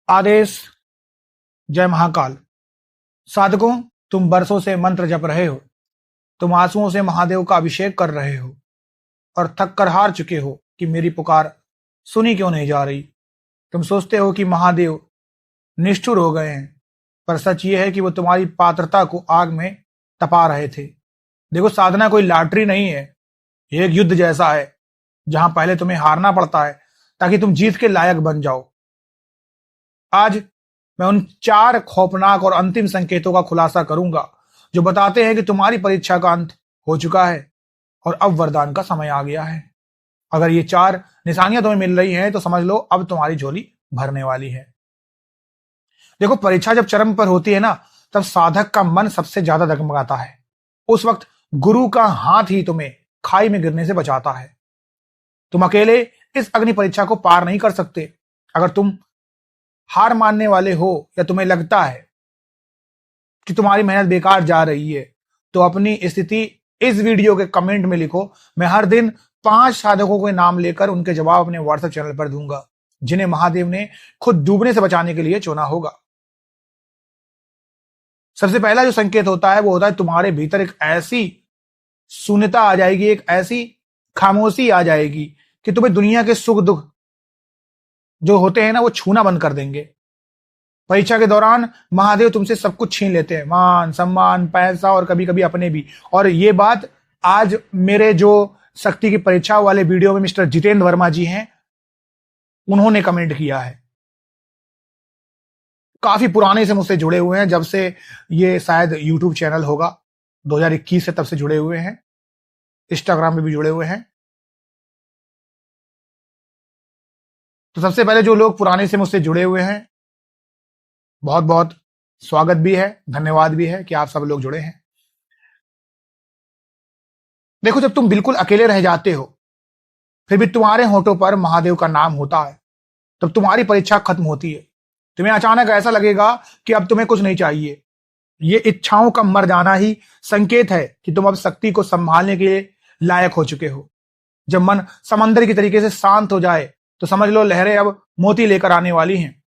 आदेश। जय महाकाल। साधकों, तुम बरसों से मंत्र जप रहे हो, तुम आंसुओं से महादेव का अभिषेक कर रहे हो और थक कर हार चुके हो कि मेरी पुकार सुनी क्यों नहीं जा रही। तुम सोचते हो कि महादेव निष्ठुर हो गए हैं, पर सच ये है कि वो तुम्हारी पात्रता को आग में तपा रहे थे। देखो, साधना कोई लॉटरी नहीं है, ये एक युद्ध जैसा है जहां पहले तुम्हें हारना पड़ता है ताकि तुम जीत के लायक बन जाओ। आज मैं उन 4 खौफनाक और अंतिम संकेतों का खुलासा करूंगा जो बताते हैं कि तुम्हारी परीक्षा का अंत हो चुका है और अब वरदान का समय आ गया है। अगर ये 4 निशानियां तुम्हें मिल रही हैं तो समझ लो अब तुम्हारी झोली भरने वाली है। देखो, परीक्षा जब चरम पर होती है ना, तब साधक का मन सबसे ज्यादा डगमगाता है। उस वक्त गुरु का हाथ ही तुम्हें खाई में गिरने से बचाता है। तुम अकेले इस अग्नि परीक्षा को पार नहीं कर सकते। अगर तुम हार मानने वाले हो या तुम्हें लगता है कि तुम्हारी मेहनत बेकार जा रही है, तो अपनी स्थिति इस वीडियो के कमेंट में लिखो। मैं हर दिन 5 साधकों के नाम लेकर उनके जवाब अपने व्हाट्सएप चैनल पर दूंगा, जिन्हें महादेव ने खुद डूबने से बचाने के लिए चुना होगा। सबसे पहला जो संकेत होता है वो होता है तुम्हारे भीतर एक ऐसी शून्यता आ जाएगी, एक ऐसी खामोशी आ जाएगी कि तुम्हें दुनिया के सुख दुख जो होते हैं ना, वो छूना बंद कर देंगे। परीक्षा के दौरान महादेव तुमसे सब कुछ छीन लेते हैं, मान सम्मान, पैसा और कभी कभी अपने भी। और ये बात आज मेरे जो शक्ति की परीक्षा वाले वीडियो में मिस्टर जितेंद्र वर्मा जी हैं, उन्होंने कमेंट किया है। काफी पुराने से मुझसे जुड़े हुए हैं, जब से ये शायद यूट्यूब चैनल होगा 2021 से, तब से जुड़े हुए हैं। इंस्टाग्राम में भी जुड़े हुए हैं। तो सबसे पहले जो लोग पुराने से मुझसे जुड़े हुए हैं, बहुत बहुत स्वागत भी है, धन्यवाद भी है कि आप सब लोग जुड़े हैं। देखो, जब तुम बिल्कुल अकेले रह जाते हो फिर भी तुम्हारे होठों पर महादेव का नाम होता है, तब तुम्हारी परीक्षा खत्म होती है। तुम्हें अचानक ऐसा लगेगा कि अब तुम्हें कुछ नहीं चाहिए। ये इच्छाओं का मर जाना ही संकेत है कि तुम अब शक्ति को संभालने के लिए लायक हो चुके हो। जब मन समंदर की तरीके से शांत हो जाए तो समझ लो लहरें अब मोती लेकर आने वाली हैं।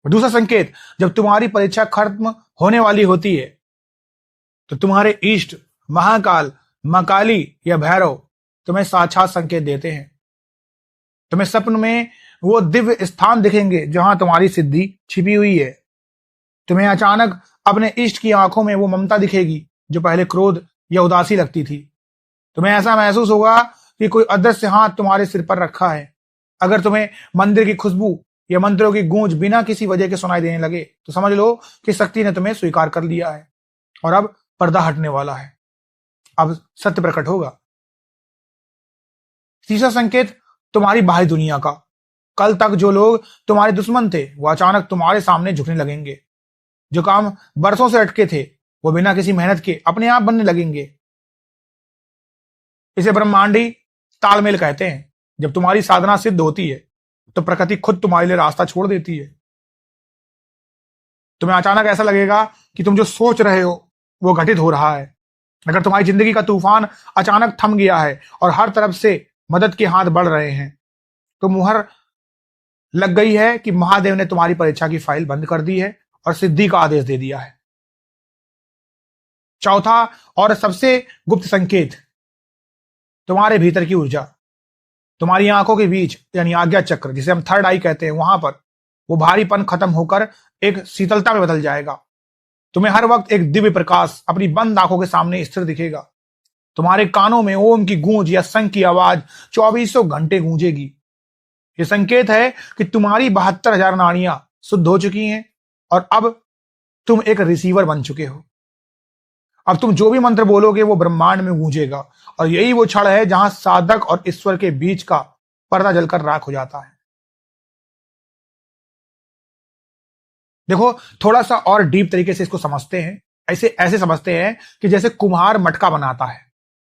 दूसरा संकेत, जब तुम्हारी परीक्षा खत्म होने वाली होती है तो तुम्हारे इष्ट महाकाल, मां काली या भैरव तुम्हें साक्षात संकेत देते हैं। तुम्हें स्वप्न में वो दिव्य स्थान दिखेंगे जहां तुम्हारी सिद्धि छिपी हुई है। तुम्हें अचानक अपने इष्ट की आंखों में वो ममता दिखेगी जो पहले क्रोध या उदासी लगती थी। तुम्हें ऐसा महसूस होगा कि कोई अदृश्य हाथ तुम्हारे सिर पर रखा है। अगर तुम्हें मंदिर की खुशबू या मंत्रों की गूंज बिना किसी वजह के सुनाई देने लगे तो समझ लो कि शक्ति ने तुम्हें स्वीकार कर लिया है और अब पर्दा हटने वाला है। अब सत्य प्रकट होगा। तीसरा संकेत, तुम्हारी बाहरी दुनिया का। कल तक जो लोग तुम्हारे दुश्मन थे वो अचानक तुम्हारे सामने झुकने लगेंगे। जो काम बरसों से अटके थे वो बिना किसी मेहनत के अपने आप बनने लगेंगे। इसे ब्रह्मांडी तालमेल कहते हैं। जब तुम्हारी साधना सिद्ध होती है तो प्रकृति खुद तुम्हारे लिए रास्ता छोड़ देती है। तुम्हें अचानक ऐसा लगेगा कि तुम जो सोच रहे हो वो घटित हो रहा है। अगर तुम्हारी जिंदगी का तूफान अचानक थम गया है और हर तरफ से मदद के हाथ बढ़ रहे हैं, तो मुहर लग गई है कि महादेव ने तुम्हारी परीक्षा की फाइल बंद कर दी है और सिद्धि का आदेश दे दिया है। चौथा और सबसे गुप्त संकेत, तुम्हारे भीतर की ऊर्जा। तुम्हारी आंखों के बीच यानी आज्ञा चक्र, जिसे हम थर्ड आई कहते हैं, वहां पर वो भारीपन खत्म होकर एक शीतलता में बदल जाएगा। तुम्हें हर वक्त एक दिव्य प्रकाश अपनी बंद आंखों के सामने स्थिर दिखेगा। तुम्हारे कानों में ओम की गूंज या शंख की आवाज 24 घंटे गूंजेगी। ये संकेत है कि तुम्हारी 72,000 नाड़ियां शुद्ध हो चुकी हैं और अब तुम एक रिसीवर बन चुके हो। अब तुम जो भी मंत्र बोलोगे वो ब्रह्मांड में गूंजेगा और यही वो क्षण है जहां साधक और ईश्वर के बीच का पर्दा जलकर राख हो जाता है। देखो, थोड़ा सा और डीप तरीके से इसको समझते हैं। ऐसे ऐसे समझते हैं कि जैसे कुम्हार मटका बनाता है,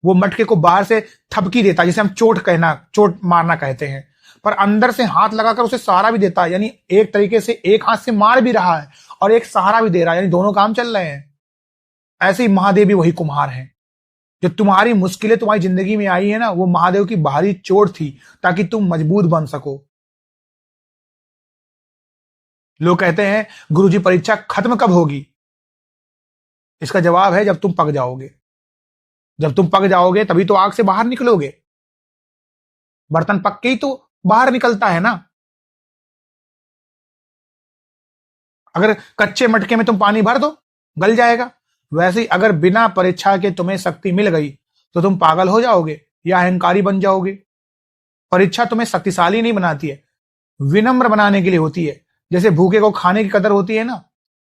वो मटके को बाहर से थपकी देता है, जिसे हम चोट मारना कहते हैं, पर अंदर से हाथ लगाकर उसे सहारा भी देता है। यानी एक तरीके से एक हाथ से मार भी रहा है और एक सहारा भी दे रहा है, यानी दोनों काम चल रहे हैं। ऐसे ही महादेव भी वही कुम्हार हैं। जो तुम्हारी मुश्किलें तुम्हारी जिंदगी में आई है ना, वो महादेव की बाहरी चोट थी ताकि तुम मजबूत बन सको। लोग कहते हैं गुरुजी परीक्षा खत्म कब होगी? इसका जवाब है जब तुम पक जाओगे। जब तुम पक जाओगे तभी तो आग से बाहर निकलोगे। बर्तन पक के ही तो बाहर निकलता है ना। अगर कच्चे मटके में तुम पानी भर दो, गल जाएगा। वैसे ही अगर बिना परीक्षा के तुम्हें शक्ति मिल गई तो तुम पागल हो जाओगे या अहंकारी बन जाओगे। परीक्षा तुम्हें शक्तिशाली नहीं बनाती है, विनम्र बनाने के लिए होती है। जैसे भूखे को खाने की कदर होती है ना,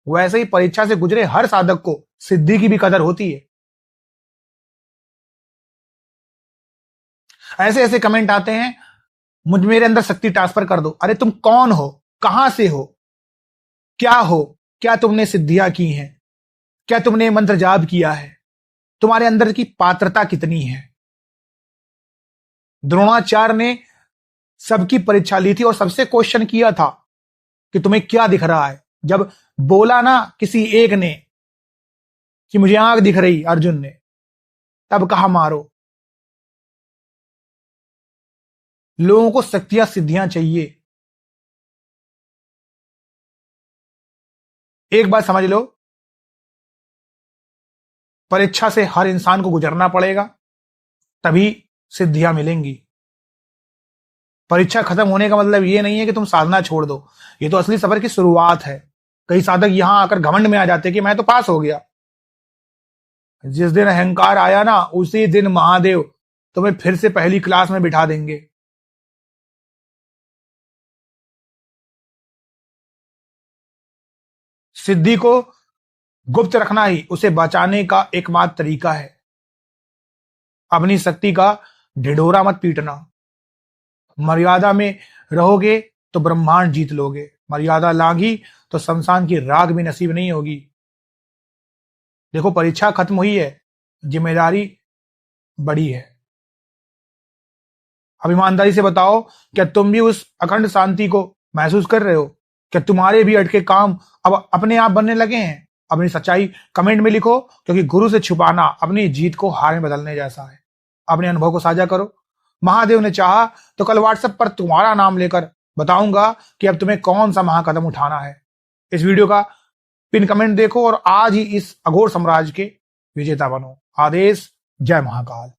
वैसे ही परीक्षा से गुजरे हर साधक को सिद्धि की भी कदर होती है। ऐसे ऐसे कमेंट आते हैं, मेरे अंदर शक्ति ट्रांसफर कर दो। अरे तुम कौन हो? कहां से हो? क्या हो? क्या तुमने सिद्धियां की हैं? क्या तुमने मंत्र जाप किया है? तुम्हारे अंदर की पात्रता कितनी है? द्रोणाचार्य ने सबकी परीक्षा ली थी और सबसे क्वेश्चन किया था कि तुम्हें क्या दिख रहा है। जब बोला ना किसी एक ने कि मुझे आंख दिख रही, अर्जुन ने, तब कहा मारो। लोगों को शक्तियां सिद्धियां चाहिए। एक बात समझ लो, परीक्षा से हर इंसान को गुजरना पड़ेगा, तभी सिद्धियां मिलेंगी। परीक्षा खत्म होने का मतलब ये नहीं है कि तुम साधना छोड़ दो। ये तो असली सफर की शुरुआत है। कई साधक यहां आकर घमंड में आ जाते कि मैं तो पास हो गया। जिस दिन अहंकार आया ना, उसी दिन महादेव तुम्हें फिर से पहली क्लास में बिठा देंगे। सिद्धि को गुप्त रखना ही उसे बचाने का एकमात्र तरीका है। अपनी शक्ति का ढिढोरा मत पीटना। मर्यादा में रहोगे तो ब्रह्मांड जीत लोगे, मर्यादा लांघी तो शमशान की राख भी नसीब नहीं होगी। देखो, परीक्षा खत्म हुई है, जिम्मेदारी बड़ी है। अब ईमानदारी से बताओ, क्या तुम भी उस अखंड शांति को महसूस कर रहे हो? क्या तुम्हारे भी अटके काम अब अपने आप बनने लगे हैं? अपनी सच्चाई कमेंट में लिखो, क्योंकि गुरु से छुपाना अपनी जीत को हार में बदलने जैसा है। अपने अनुभव को साझा करो। महादेव ने चाहा तो कल व्हाट्सएप पर तुम्हारा नाम लेकर बताऊंगा कि अब तुम्हें कौन सा महाकदम उठाना है। इस वीडियो का पिन कमेंट देखो और आज ही इस अघोर साम्राज्य के विजेता बनो। आदेश। जय महाकाल।